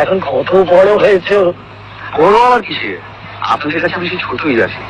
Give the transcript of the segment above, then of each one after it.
এখন কত বড় হয়েছে। বড় আর কিসে, আপনাদের কাছে আমি সেই ছোটই আছি।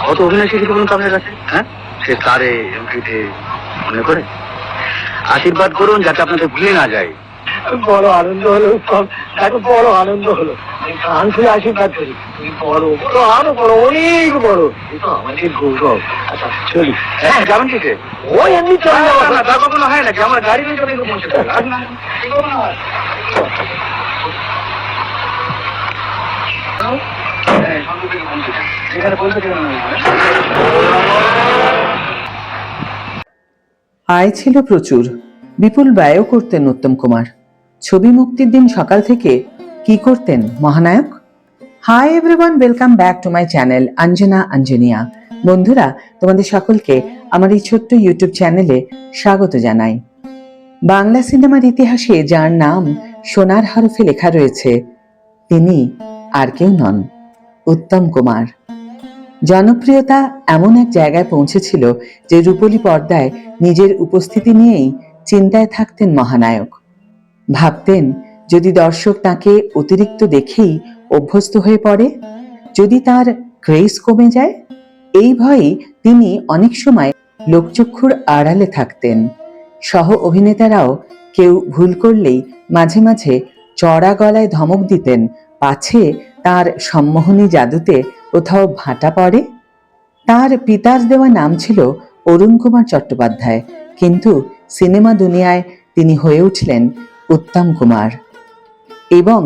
কত অভিনয় শিখেছি বলুন তো আপনার কাছে, হ্যাঁ? সে তারে এমপিতে মনে করে আশীর্বাদ করুন যাতে আপনাদের ভুলে না যায়। বড় আনন্দ হলো, দেখো বড় আনন্দ হলো। গান শুনে আশীর্বাদ করি, তুমি বড় বড় আরো বড়, অনেক বড়। এই তো আমাদের গৌরব। আচ্ছা চলি। হ্যাঁ যাবেন কিসে? ওই এমনি চলে যাবো না, তার কখনো হয় নাকি? আমার গাড়ি নিয়ে চলে পৌঁছে যাবে। আয় ছিল প্রচুর, বিপুল ব্যয়ও করতেন উত্তম কুমার। ছবি মুক্তির দিন সকাল থেকে কি করতেন Mahanayak? Hi everyone, welcome back to my channel Anjana Anjania. বন্ধুরা, তোমাদের সকলকে আমার এই ছোট্ট ইউটিউব চ্যানেলে স্বাগত জানাই। বাংলা সিনেমার ইতিহাসে যার নাম সোনার হরফে লেখা রয়েছে, তিনি আর কেউ নন, উত্তম কুমার। জনপ্রিয়তা এমন এক জায়গায় পৌঁছেছিল যে রূপলী পর্দায় নিজের উপস্থিতি নিয়েই চিন্তায় থাকতেন মহানায়ক। ভাবতেন যদি দর্শক তাকে অতিরিক্ত দেখেই অভ্যস্ত হয়ে পড়ে, যদি তার ক্রেজ কমে যায়, এই ভয়েই তিনি অনেক সময় লোকচক্ষুর আড়ালে থাকতেন। সহ অভিনেতারাও কেউ ভুল করলেই মাঝে মাঝে চড়া গলায় ধমক দিতেন, পাছে তার সম্মোহনী জাদুতে কোথাও ভাটা পড়ে। তার পিতার দেওয়া নাম ছিল অরুণ কুমার চট্টোপাধ্যায়, কিন্তু সিনেমা দুনিয়ায় তিনি হয়ে উঠলেন উত্তম কুমার। এবং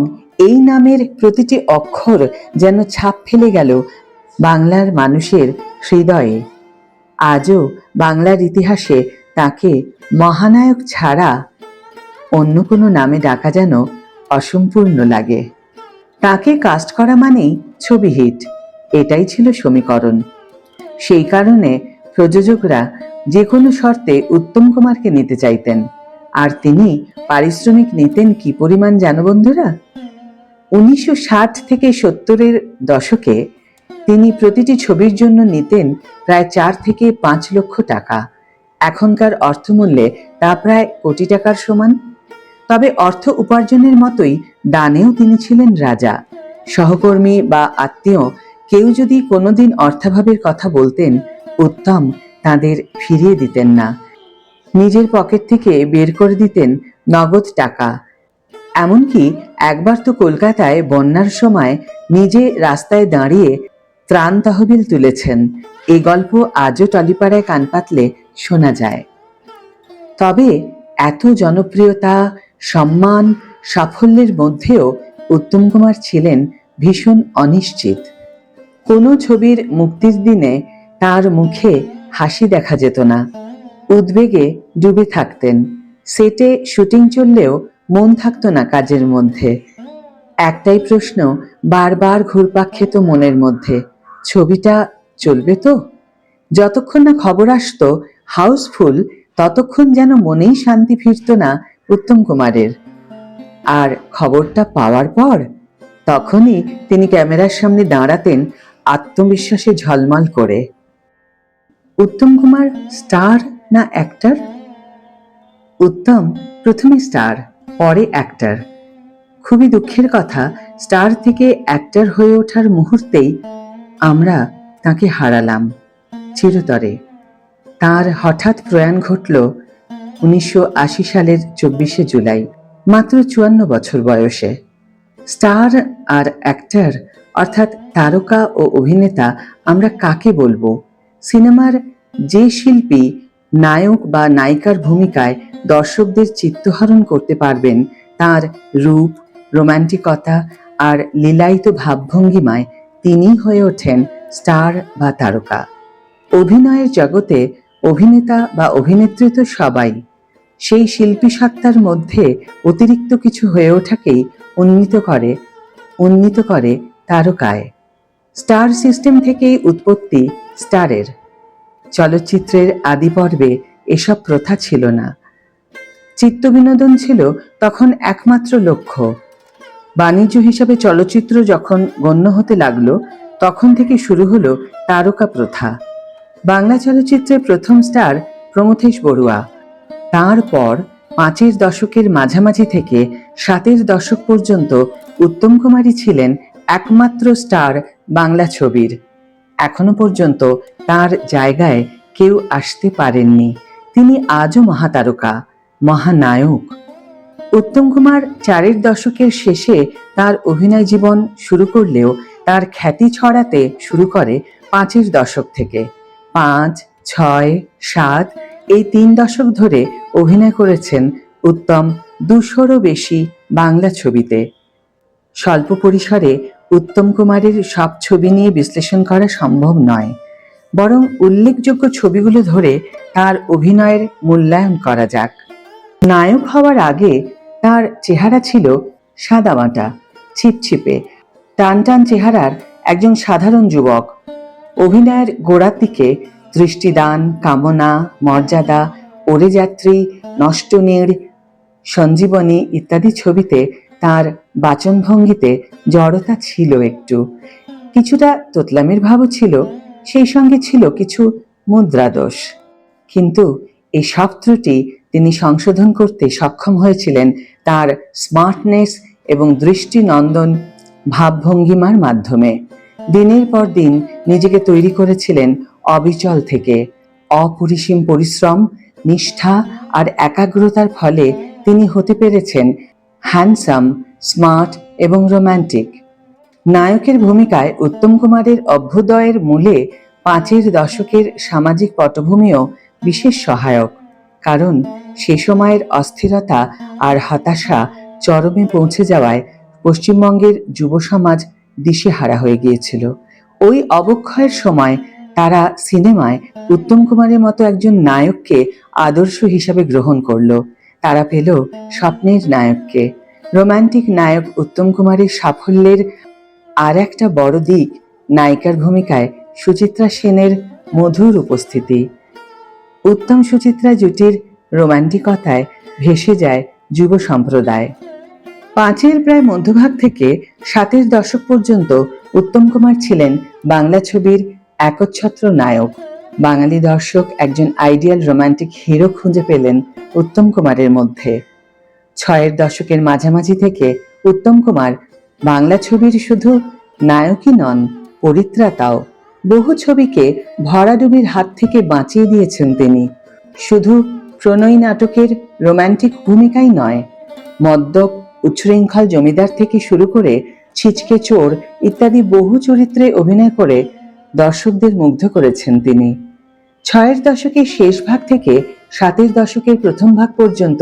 এই নামের প্রতিটি অক্ষর যেন ছাপ ফেলে গেল বাংলার মানুষের হৃদয়ে। আজও বাংলার ইতিহাসে তাকে মহানায়ক ছাড়া অন্য কোনো নামে ডাকা যেন অসম্পূর্ণ লাগে। তাকে কাস্ট করা মানেই ছবি হিট, এটাই ছিল সমীকরণ। সেই কারণে প্রযোজকরা যে কোনো শর্তে উত্তম কুমারকে নিতে চাইতেন। আর তিনি পারিশ্রমিক নিতেন কি পরিমাণ জানো বন্ধুরা? 1960 থেকে 70-এর দশকে তিনি প্রতিটি ছবির জন্য নিতেন প্রায় 4 থেকে 5 লক্ষ টাকা। এখনকার অর্থমূল্যে তা প্রায় কোটি টাকার সমান। তবে অর্থ উপার্জনের মতোই দানেও তিনি ছিলেন রাজা। সহকর্মী বা আত্মীয় কেউ যদি কোনোদিন অর্থাভাবের কথা বলতেন, উত্তম তাদের ফিরিয়ে দিতেন না। নিজের পকেট থেকে বের করে দিতেন নগদ টাকা। এমনকি একবার তো কলকাতায় বন্যার সময় নিজে রাস্তায় দাঁড়িয়ে ত্রাণ তহবিল তুলেছেন। এই গল্প আজও টলিপাড়ায় কান পাতলে শোনা যায়। তবে এত জনপ্রিয়তা, সম্মান, সাফল্যের মধ্যেও উত্তম কুমার ছিলেন ভীষণ অনিশ্চিত। কোনো ছবির মুক্তির দিনে তার মুখে হাসি দেখা যেত না, উদ্বেগে ডুবে থাকতেন। সেটে শুটিং চললেও মন থাকতো না কাজের মধ্যে। একটাই প্রশ্ন বারবার ঘুরপাক খেত মনের মধ্যে, ছবিটা চলবে তো? যতক্ষণ না খবর আসতো হাউসফুল, ততক্ষণ যেন মনেই শান্তি ফিরত না উত্তম কুমারের। আর খবরটা পাওয়ার পর তখনই তিনি ক্যামেরার সামনে দাঁড়াতেন আত্মবিশ্বাসে ঝলমল করে। উত্তম কুমার স্টার না অ্যাক্টর? উত্তম প্রথমে স্টার, পরে অ্যাক্টর। খুবই দুঃখের কথা, স্টার থেকে অ্যাক্টর হয়ে ওঠার মুহূর্তেই আমরা তাকে হারালাম চিরতরে। তার হঠাৎ প্রয়াণ ঘটল 1980 সালের 24শে জুলাই, মাত্র 54 বছর বয়সে। স্টার আর অ্যাক্টর অর্থাৎ তারকা ও অভিনেতা আমরা কাকে বলবো? সিনেমার যে শিল্পী নায়ক বা নায়িকার ভূমিকায় দর্শকদের চিত্তহরণ করতে পারবেন, তার রূপ, রোমান্টিকতা আর লীলায়িত ভাবভঙ্গিমায় তিনি হয়ে ওঠেন স্টার বা তারকা। অভিনয়ের জগতে অভিনেতা বা অভিনেত্রী তো সবাই, সেই শিল্পী সত্তার মধ্যে অতিরিক্ত কিছু হয়ে ওঠাকেই উন্নীত করে তারকায়। স্টার সিস্টেম থেকেই উৎপত্তি স্টারের। চলচ্চিত্রের আদি পর্বে এসব প্রথা ছিল না। চিত্তবিনোদন ছিল তখন একমাত্র লক্ষ্য। বাণিজ্য হিসাবে চলচ্চিত্র যখন গণ্য হতে লাগলো, তখন থেকে শুরু হলো তারকা প্রথা। বাংলা চলচ্চিত্রের প্রথম স্টার প্রমথেশ বড়ুয়া, তারপর 5-এর দশকের মাঝামাঝি থেকে 7-এর দশক পর্যন্ত উত্তম কুমারই ছিলেন একমাত্র স্টার বাংলা ছবির। এখনো পর্যন্ত তার জায়গায় কেউ আসতে পারেননি। তিনি আজও মহাতারকা, মহানায়ক। উত্তম কুমার 4-এর দশকের শেষে তার অভিনয় জীবন শুরু করলেও তার খ্যাতি ছড়াতে শুরু করে 5-এর দশক থেকে। 5, 6, 7 এই 3 দশক ধরে অভিনয় করেছেন উত্তম 200-রও বেশি বাংলা ছবিতে। স্বল্প পরিসরে উত্তম কুমারের সব ছবি নিয়ে বিশ্লেষণ করা সম্ভব নয়, বরং উল্লেখযোগ্য ছবিগুলো ধরে তার অভিনয়ের মূল্যায়ন করা যাক। নায়ক হওয়ার আগে তার চেহারা ছিল সাদামাটা, ছিপছিপে, টানটান চেহারার একজন সাধারণ যুবক। অভিনয়ের গোড়ার দিকে দৃষ্টিদান, কামনা, মর্যাদা, ওরে যাত্রী, নষ্টনীড়, সঞ্জীবনী ইত্যাদি ছবিতে তার বাচনভঙ্গিতে জড়তা ছিল, একটু কিছুটা তোতলামের ভাবও ছিল, সেই সঙ্গে ছিল কিছু মুদ্রাদোষ। কিন্তু এই সব ত্রুটি তিনি সংশোধন করতে সক্ষম হয়েছিলেন তার স্মার্টনেস এবং দৃষ্টিনন্দন ভাবভঙ্গিমার মাধ্যমে। দিনের পর দিন নিজেকে তৈরি করেছিলেন অবিচল থেকে। অপরিসীম পরিশ্রম, নিষ্ঠা আর একাগ্রতার ফলে তিনি হতে পেরেছেন হ্যান্ডসাম, স্মার্ট এবং রোম্যান্টিক। নায়কের ভূমিকায় উত্তম কুমারের অভ্যুদয়ের মূলে 5-এর দশকের সামাজিক পটভূমিও বিশেষ সহায়ক, কারণ সে সময়ের অস্থিরতা আর হতাশা চরমে পৌঁছে যাওয়ায় পশ্চিমবঙ্গের যুব সমাজ দিশেহারা হয়ে গিয়েছিল। ওই অবক্ষয়ের সময় তারা সিনেমায় উত্তম কুমারের মতো একজন নায়ককে আদর্শ হিসাবে গ্রহণ করল। তারা পেল স্বপ্নের নায়ককে। রোমান্টিক নায়ক উত্তম কুমারের সাফল্যের আর একটা বড় দিক নায়িকার ভূমিকায় সুচিত্রা সেনের মধুর উপস্থিতি। উত্তম সুচিত্রা জুটির রোমান্টিকতায় ভেসে যায় যুব সম্প্রদায়। 5-এর প্রায় মধ্যভাগ থেকে 7-এর দশক পর্যন্ত উত্তম কুমার ছিলেন বাংলা ছবির একচ্ছত্র নায়ক। বাঙালি দর্শক একজন আইডিয়াল রোমান্টিক হিরো খুঁজে পেলেন উত্তম কুমারের মধ্যে। 6-এর দশকের মাঝামাঝি থেকে উত্তম কুমার বাংলা ছবির শুধু নায়কই নন, পরিত্রাতাও। বহু ছবিকে ভরাডুবির হাত থেকে বাঁচিয়ে দিয়েছেন তিনি। শুধু প্রণয়ী নাটকের রোমান্টিক ভূমিকাই নয়, মদ্যপ, উচ্ছৃঙ্খল জমিদার থেকে শুরু করে ছিচকে চোর ইত্যাদি বহু চরিত্রে অভিনয় করে দর্শকদের মুগ্ধ করেছেন তিনি। 6-এর দশকের শেষ ভাগ থেকে 7-এর দশকের প্রথম ভাগ পর্যন্ত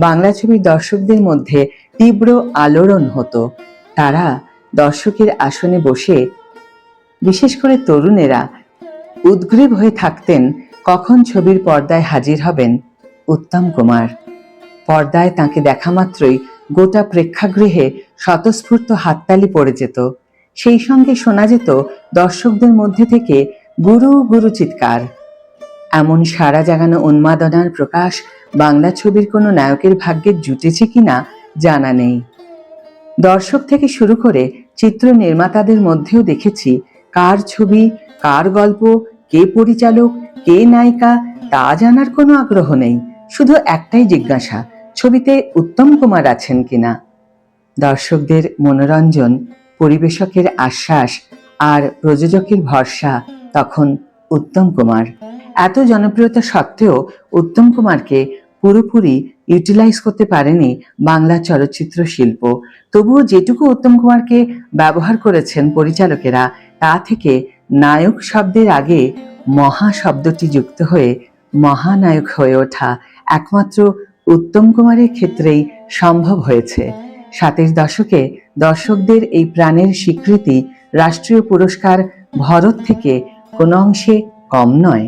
বাংলা ছবির দর্শকদের মধ্যে তীব্র আলোড়ন হতো। তারা দর্শকের আসনে বসে, বিশেষ করে তরুণেরা, উদ্গ্রীব হয়ে থাকতেন কখন ছবির পর্দায় হাজির হবেন উত্তম কুমার। পর্দায় তাকে দেখা মাত্রই গোটা প্রেক্ষাগৃহে স্বতঃস্ফূর্ত হাততালি পড়ে যেত। সেই সঙ্গে শোনা যেত দর্শকদের মধ্যে থেকে গুরু গুরু চিৎকার। এমন সারা জাগানো উন্মাদনার প্রকাশ বাংলা ছবির কোনো নায়কের ভাগ্যে জুটেছে কিনা জানা নেই। দর্শক থেকে শুরু করে চিত্র নির্মাতাদের মধ্যেও দেখেছি কার ছবি, কার গল্প, কে পরিচালক, কে নায়িকা তা জানার কোনো আগ্রহ নেই। শুধু একটাই জিজ্ঞাসা, ছবিতে উত্তম কুমার আছেন কিনা। দর্শকদের মনোরঞ্জন, পরিবেশকের আশ্বাস আর প্রযোজকের ভরসা তখন উত্তম কুমার। এত জনপ্রিয়তা সত্ত্বেও উত্তম কুমারকে পুরোপুরি ইউটিলাইজ করতে পারেনি বাংলা চলচ্চিত্র শিল্প। তবুও যেটুকু উত্তম কুমারকে ব্যবহার করেছেন পরিচালকেরা, তা থেকে নায়ক শব্দের আগে মহা শব্দটি যুক্ত হয়ে মহানায়ক হয়ে ওঠা একমাত্র উত্তম কুমারের ক্ষেত্রেই সম্ভব হয়েছে। 7-এর দশকে দর্শকদের এই প্রাণের স্বীকৃতি রাষ্ট্রীয় পুরস্কার ভরত থেকে কোনো অংশে কম নয়।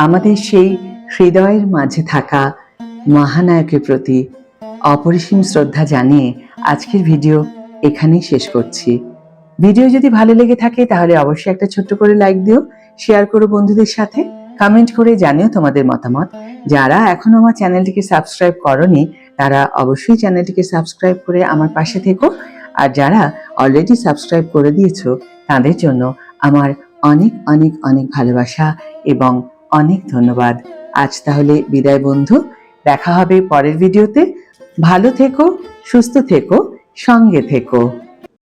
আমাদের সেই হৃদয়ের মাঝে থাকা মহানায়কের প্রতি অপরিসীম শ্রদ্ধা জানিয়ে আজকের ভিডিও এখানেই শেষ করছি। ভিডিও যদি ভালো লেগে থাকে তাহলে অবশ্যই একটা ছোট্ট করে লাইক দিও, শেয়ার করো বন্ধুদের সাথে, কমেন্ট করে জানিও তোমাদের মতামত। যারা এখনো আমার চ্যানেলটিকে সাবস্ক্রাইব করনি তারা অবশ্যই চ্যানেলটিকে সাবস্ক্রাইব করে আমার পাশে থেকো, আর যারা অলরেডি সাবস্ক্রাইব করে দিয়েছো তাদের জন্য আমার অনেক অনেক অনেক ভালোবাসা এবং অনেক ধন্যবাদ। আজ তাহলে বিদায় বন্ধু, দেখা হবে পরের ভিডিওতে। ভালো থেকো, সুস্থ থেকো, সঙ্গে থেকো।